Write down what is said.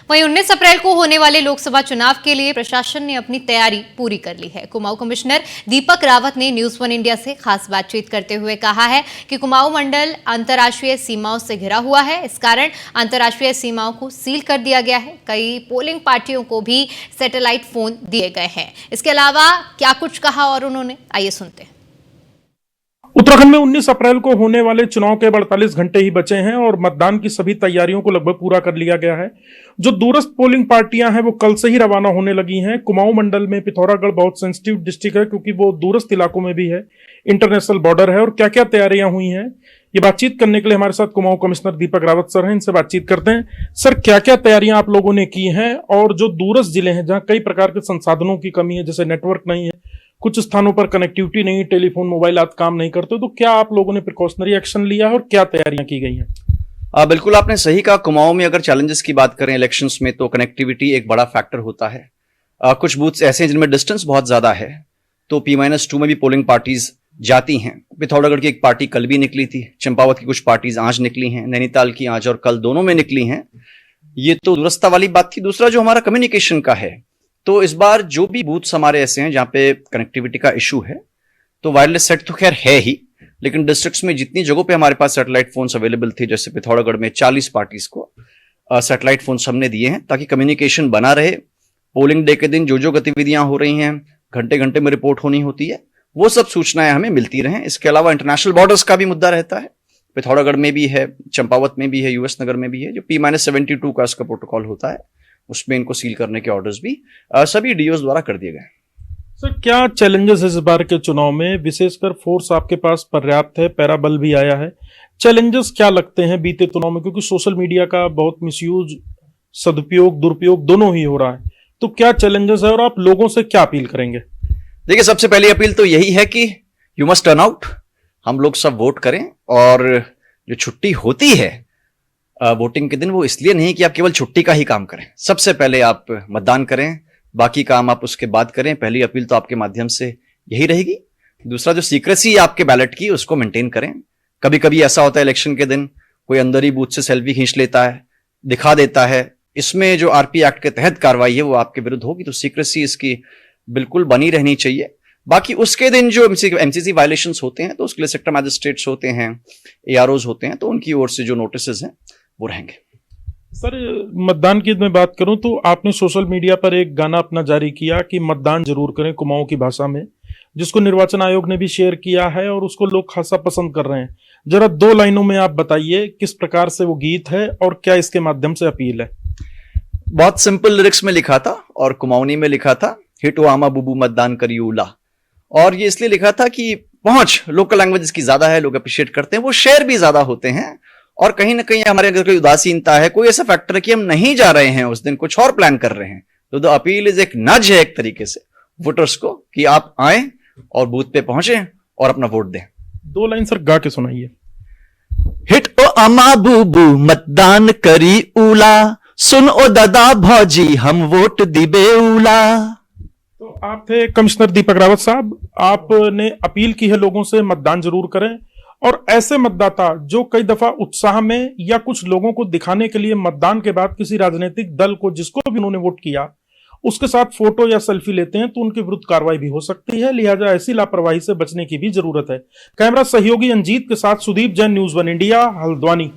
वहीं 19 अप्रैल को होने वाले लोकसभा चुनाव के लिए प्रशासन ने अपनी तैयारी पूरी कर ली है। कुमाऊं कमिश्नर दीपक रावत ने न्यूज वन इंडिया से खास बातचीत करते हुए कहा है कि कुमाऊं मंडल अंतर्राष्ट्रीय सीमाओं से घिरा हुआ है। इस कारण अंतर्राष्ट्रीय सीमाओं को सील कर दिया गया है। कई पोलिंग पार्टियों को भी सैटेलाइट फोन दिए गए हैं। इसके अलावा क्या कुछ कहा और उन्होंने, आइए सुनते हैं। उत्तराखंड में 19 अप्रैल को होने वाले चुनाव के 48 घंटे ही बचे हैं और मतदान की सभी तैयारियों को लगभग पूरा कर लिया गया है। जो दूरस्थ पोलिंग पार्टियां हैं वो कल से ही रवाना होने लगी हैं। कुमाऊं मंडल में पिथौरागढ़ बहुत सेंसिटिव डिस्ट्रिक्ट है क्योंकि वो दूरस्थ इलाकों में भी है, इंटरनेशनल बॉर्डर है। और क्या क्या तैयारियां हुई हैं, ये बातचीत करने के लिए हमारे साथ कुमाऊं कमिश्नर दीपक रावत सर हैं। इनसे बातचीत करते हैं। सर, क्या क्या तैयारियां आप लोगों ने की हैं और जो दूरस्थ जिले हैं जहां कई प्रकार के संसाधनों की कमी है, जैसे नेटवर्क नहीं है, कुछ स्थानों पर कनेक्टिविटी नहीं, टेलीफोन मोबाइल आदि काम नहीं करते, तो क्या आप लोगों ने प्रिकॉशनरी एक्शन लिया है और क्या तैयारियां की गई हैं? बिल्कुल आपने सही कहा। कुमाऊं में अगर चैलेंजेस की बात करें इलेक्शंस में तो कनेक्टिविटी एक बड़ा फैक्टर होता है। कुछ बूथ्स ऐसे हैं जिनमें डिस्टेंस बहुत ज्यादा है, तो P-2 में भी पोलिंग पार्टीज जाती हैं। पिथौरागढ़ की एक पार्टी कल भी निकली थी, चंपावत की कुछ पार्टीज आज निकली हैं, नैनीताल की आज और कल दोनों में निकली हैं। ये तो दूरस्था वाली बात थी। दूसरा जो हमारा कम्युनिकेशन का है, तो इस बार जो भी बूथ्स हमारे ऐसे हैं जहां पे कनेक्टिविटी का इशू है, तो वायरलेस सेट तो खैर है ही, लेकिन डिस्ट्रिक्ट्स में जितनी जगहों पे हमारे पास सैटेलाइट फोन्स अवेलेबल थे, जैसे पिथौरागढ़ में 40 पार्टीज को सैटेलाइट फोन्स हमने दिए हैं ताकि कम्युनिकेशन बना रहे। पोलिंग डे के दिन जो जो गतिविधियां हो रही हैं, घंटे घंटे में रिपोर्ट होनी होती है, वो सब सूचनाएं हमें मिलती रहें। इसके अलावा इंटरनेशनल बॉर्डर्स का भी मुद्दा रहता है। पिथौरागढ़ में भी है, चंपावत में भी है, यूएस नगर में भी है। जो P-72 का इसका प्रोटोकॉल होता है, उसमें इनको सील करने के ऑर्डर्स भी सभी डीओस द्वारा कर दिए गए। सर, क्या चैलेंजेस इस बार के चुनाव में, विशेषकर फोर्स आपके पास पर्याप्त है, पैरा बल भी आया है, चैलेंजेस क्या लगते हैं बीते चुनाव में? क्योंकि सोशल मीडिया का बहुत मिसयूज, सदुपयोग, दुरुपयोग दोनों ही हो रहा है, तो क्या चैलेंजेस है और आप लोगों से क्या अपील करेंगे? देखिए, सबसे पहली अपील तो यही है कि यू मस्ट टर्न आउट। हम लोग सब वोट करें। और जो छुट्टी होती है वोटिंग के दिन, वो इसलिए नहीं कि आप केवल छुट्टी का ही काम करें। सबसे पहले आप मतदान करें, बाकी काम आप उसके बाद करें। पहली अपील तो आपके माध्यम से यही रहेगी। दूसरा, जो सीक्रेसी आपके बैलेट की, उसको मेंटेन करें। कभी कभी ऐसा होता है इलेक्शन के दिन कोई अंदर ही बूथ से सेल्फी खींच लेता है, दिखा देता है। इसमें जो आरपी एक्ट के तहत कार्रवाई है वो आपके विरुद्ध होगी, तो सीक्रेसी इसकी बिल्कुल बनी रहनी चाहिए। बाकी उसके दिन जो एमसीसी वायलेशंस होते हैं, तो उसके लिए सेक्टर मैजिस्ट्रेट्स होते हैं, एआरओज होते हैं, तो उनकी ओर से जो नोटिसेस हैं वो रहेंगे। सर, मतदान की मैं बात करूं तो आपने सोशल मीडिया पर एक गाना अपना जारी किया कि मतदान जरूर करें कुमाऊं की भाषा में, जिसको निर्वाचन आयोग ने भी शेयर किया है और उसको लोग खासा पसंद कर रहे हैं। जरा 2 लाइनों में आप बताइए किस प्रकार से वो गीत है और क्या इसके माध्यम से अपील है? बहुत सिंपल लिरिक्स में लिखा था और कुमाऊनी में लिखा था, हिट आमा बुबू मतदान करी उला। और ये इसलिए लिखा था कि पहुंच लोकल लैंग्वेजेस की ज्यादा है, लोग अप्रिशिएट करते हैं, वो शेयर भी ज्यादा होते हैं। और कहीं ना कहीं हमारे अगर कोई उदासीनता है, कोई ऐसा फैक्टर है कि हम नहीं जा रहे हैं उस दिन, कुछ और प्लान कर रहे हैं, तो द अपील इज एक नज है एक तरीके से वोटर्स को कि आप आए और बूथ पे पहुंचे और अपना वोट दें। 2 लाइन सर गा के सुनाइए। हिट ओ अमा बुबू मतदान करी उला, सुन ओ दादा भौजी हम वोट दिबे उला। तो आप थे कमिश्नर दीपक रावत साहब, आपने अपील की है लोगों से मतदान जरूर करें। और ऐसे मतदाता जो कई दफा उत्साह में या कुछ लोगों को दिखाने के लिए मतदान के बाद किसी राजनीतिक दल को, जिसको भी उन्होंने वोट किया, उसके साथ फोटो या सेल्फी लेते हैं, तो उनके विरुद्ध कार्रवाई भी हो सकती है। लिहाजा ऐसी लापरवाही से बचने की भी जरूरत है। कैमरा सहयोगी अंजीत के साथ Sudeep Jain, news one India, Haldwani.